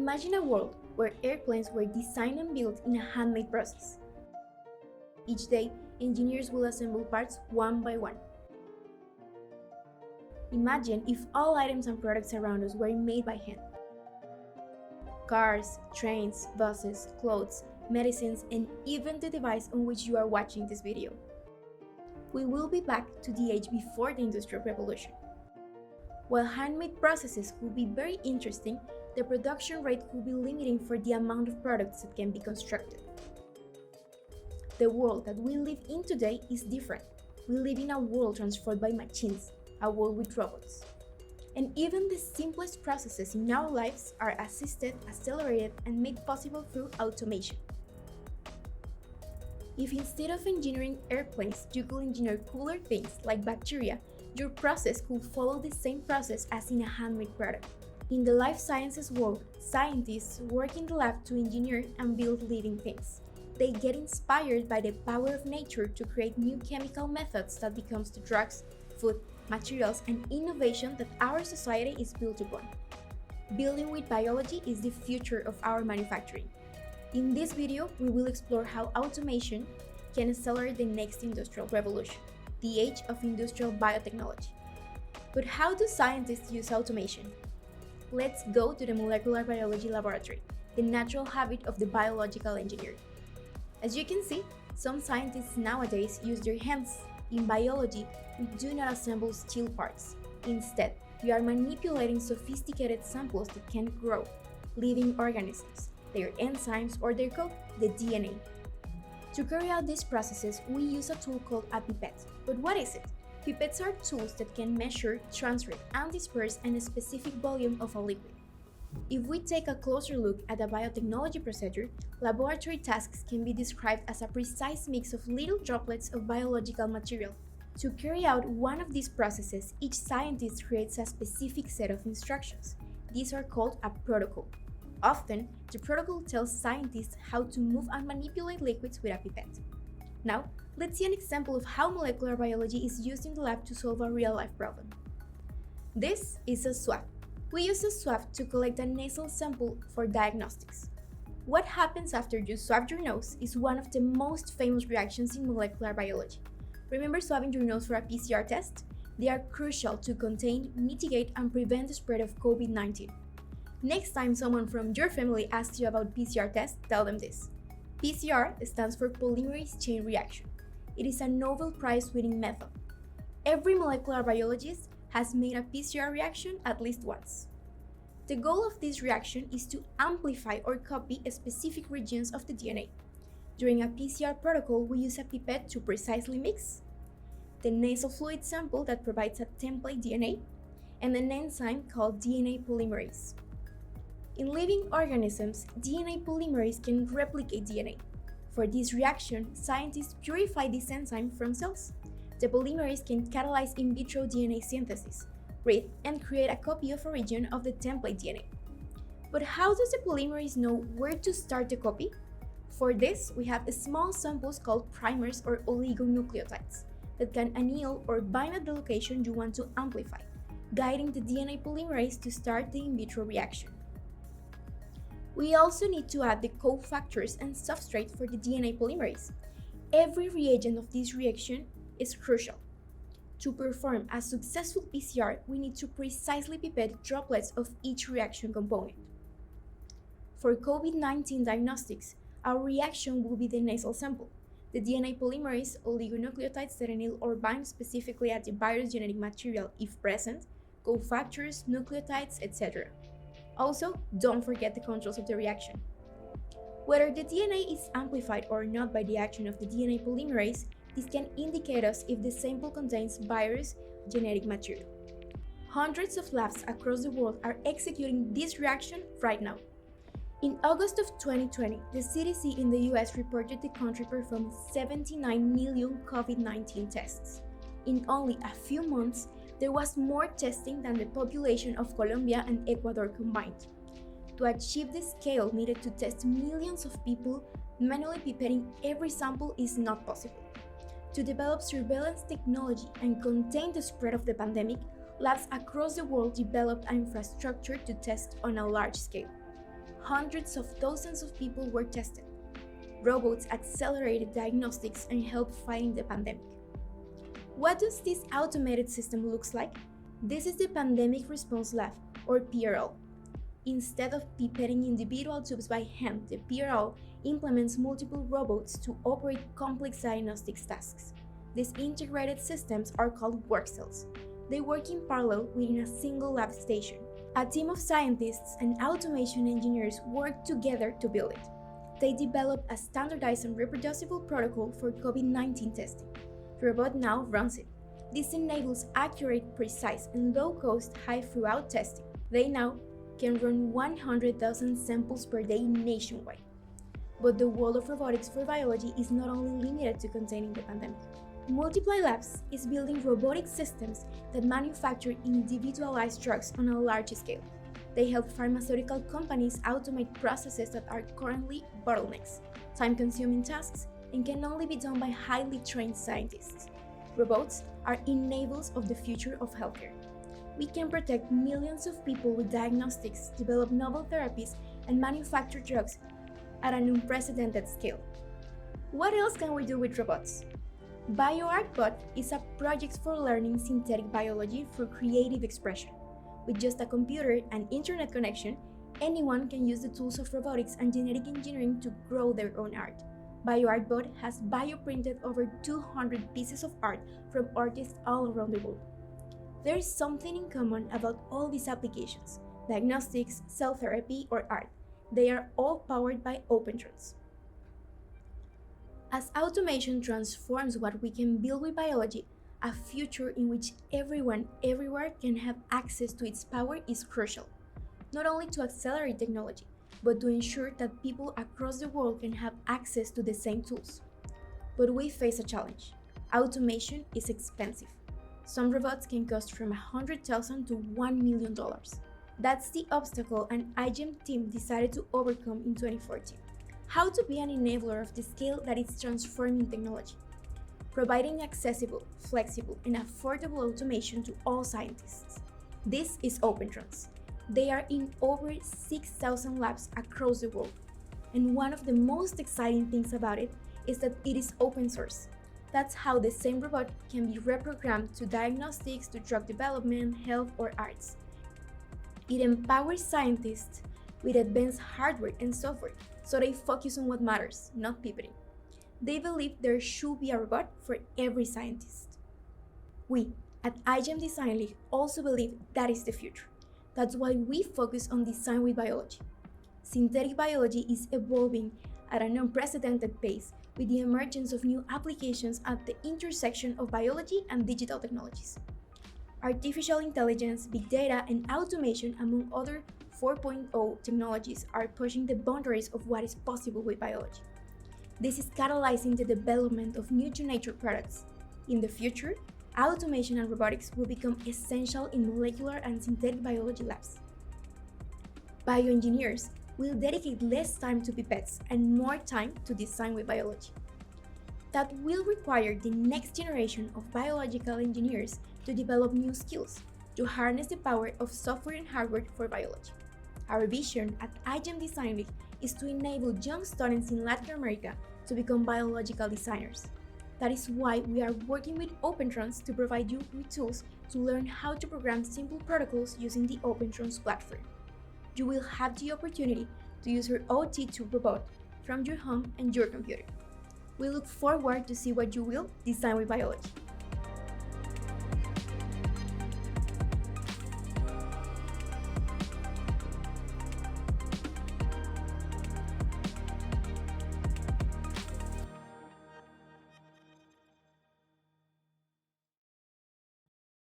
Imagine a world where airplanes were designed and built in a handmade process. Each day, engineers will assemble parts one by one. Imagine if all items and products around us were made by hand. Cars, trains, buses, clothes, medicines, and even the device on which you are watching this video. We will be back to the age before the Industrial Revolution. While handmade processes could be very interesting, the production rate could be limiting for the amount of products that can be constructed. The world that we live in today is different. We live in a world transformed by machines, a world with robots. And even the simplest processes in our lives are assisted, accelerated, and made possible through automation. If instead of engineering airplanes, you could engineer cooler things like bacteria, your process could follow the same process as in a handmade product. In the life sciences world, scientists work in the lab to engineer and build living things. They get inspired by the power of nature to create new chemical methods that becomes the drugs, food, materials, and innovation that our society is built upon. Building with biology is the future of our manufacturing. In this video, we will explore how automation can accelerate the next industrial revolution, the age of industrial biotechnology. But how do scientists use automation? Let's go to the molecular biology laboratory, the natural habit of the biological engineer. As you can see, some scientists nowadays use their hands. In biology, we do not assemble steel parts. Instead, we are manipulating sophisticated samples that can grow, living organisms, their enzymes or their code, the DNA. To carry out these processes, we use a tool called a pipette. But what is it? Pipettes are tools that can measure, transfer, and disperse a specific volume of a liquid. If we take a closer look at a biotechnology procedure, laboratory tasks can be described as a precise mix of little droplets of biological material. To carry out one of these processes, each scientist creates a specific set of instructions. These are called a protocol. Often, the protocol tells scientists how to move and manipulate liquids with a pipette. Now, let's see an example of how molecular biology is used in the lab to solve a real-life problem. This is a swab. We use a swab to collect a nasal sample for diagnostics. What happens after you swab your nose is one of the most famous reactions in molecular biology. Remember swabbing your nose for a PCR test? They are crucial to contain, mitigate, and prevent the spread of COVID-19. Next time someone from your family asks you about PCR tests, tell them this. PCR stands for polymerase chain reaction. It is a Nobel Prize-winning method. Every molecular biologist has made a PCR reaction at least once. The goal of this reaction is to amplify or copy specific regions of the DNA. During a PCR protocol, we use a pipette to precisely mix the nasal fluid sample that provides a template DNA and an enzyme called DNA polymerase. In living organisms, DNA polymerase can replicate DNA. For this reaction, scientists purify this enzyme from cells. The polymerase can catalyze in vitro DNA synthesis, read, and create a copy of a region of the template DNA. But how does the polymerase know where to start the copy? For this, we have small samples called primers or oligonucleotides that can anneal or bind at the location you want to amplify, guiding the DNA polymerase to start the in vitro reaction. We also need to add the cofactors and substrate for the DNA polymerase. Every reagent of this reaction is crucial. To perform a successful PCR, we need to precisely pipette droplets of each reaction component. For COVID-19 diagnostics, our reaction will be the nasal sample, the DNA polymerase oligonucleotides that anneal or bind specifically at the virus genetic material if present, cofactors, nucleotides, etc. Also, don't forget the controls of the reaction. Whether the DNA is amplified or not by the action of the DNA polymerase, this can indicate us if the sample contains virus genetic material. Hundreds of labs across the world are executing this reaction right now. In August of 2020, the CDC in the US reported the country performed 79 million COVID-19 tests. In only a few months, there was more testing than the population of Colombia and Ecuador combined. To achieve the scale needed to test millions of people, manually pipetting every sample is not possible. To develop surveillance technology and contain the spread of the pandemic, labs across the world developed an infrastructure to test on a large scale. hundreds of thousands of people were tested. Robots accelerated diagnostics and helped fighting the pandemic. What does this automated system look like? This is the Pandemic Response Lab, or PRL. Instead of pipetting individual tubes by hand, the PRL implements multiple robots to operate complex diagnostics tasks. These integrated systems are called work cells. They work in parallel within a single lab station. A team of scientists and automation engineers work together to build it. They developed a standardized and reproducible protocol for COVID-19 testing. The robot now runs it. This enables accurate, precise, and low-cost, high-throughput testing. They now can run 100,000 samples per day nationwide. But the world of robotics for biology is not only limited to containing the pandemic. Multiply Labs is building robotic systems that manufacture individualized drugs on a large scale. They help pharmaceutical companies automate processes that are currently bottlenecks, time-consuming tasks, and can only be done by highly trained scientists. Robots are enablers of the future of healthcare. We can protect millions of people with diagnostics, develop novel therapies, and manufacture drugs at an unprecedented scale. What else can we do with robots? BioArtBot is a project for learning synthetic biology through creative expression. With just a computer and internet connection, anyone can use the tools of robotics and genetic engineering to grow their own art. BioArtBot has bioprinted over 200 pieces of art from artists all around the world. There is something in common about all these applications: diagnostics, cell therapy, or art. They are all powered by Opentrons. As automation transforms what we can build with biology, a future in which everyone, everywhere can have access to its power is crucial, not only to accelerate technology, but to ensure that people across the world can have access to the same tools. But we face a challenge. Automation is expensive. Some robots can cost from $100,000 to $1 million. That's the obstacle an iGEM team decided to overcome in 2014. How to be an enabler of the scale that is transforming technology. Providing accessible, flexible, and affordable automation to all scientists. This is Opentrons. They are in over 6,000 labs across the world. And one of the most exciting things about it is that it is open source. That's how the same robot can be reprogrammed to diagnostics, to drug development, health, or arts. It empowers scientists with advanced hardware and software, so they focus on what matters, not pivoting. They believe there should be a robot for every scientist. We, at iGEM Design League, also believe that is the future. That's why we focus on design with biology. Synthetic biology is evolving at an unprecedented pace with the emergence of new applications at the intersection of biology and digital technologies. Artificial intelligence, big data, and automation, among other 4.0 technologies, are pushing the boundaries of what is possible with biology. This is catalyzing the development of new-to-nature products. In the future, automation and robotics will become essential in molecular and synthetic biology labs. Bioengineers will dedicate less time to pipettes and more time to design with biology. That will require the next generation of biological engineers to develop new skills to harness the power of software and hardware for biology. Our vision at iGEM Design League is to enable young students in Latin America to become biological designers. That is why we are working with Opentrons to provide you with tools to learn how to program simple protocols using the Opentrons platform. You will have the opportunity to use your OT2 robot from your home and your computer. We look forward to see what you will design with biology.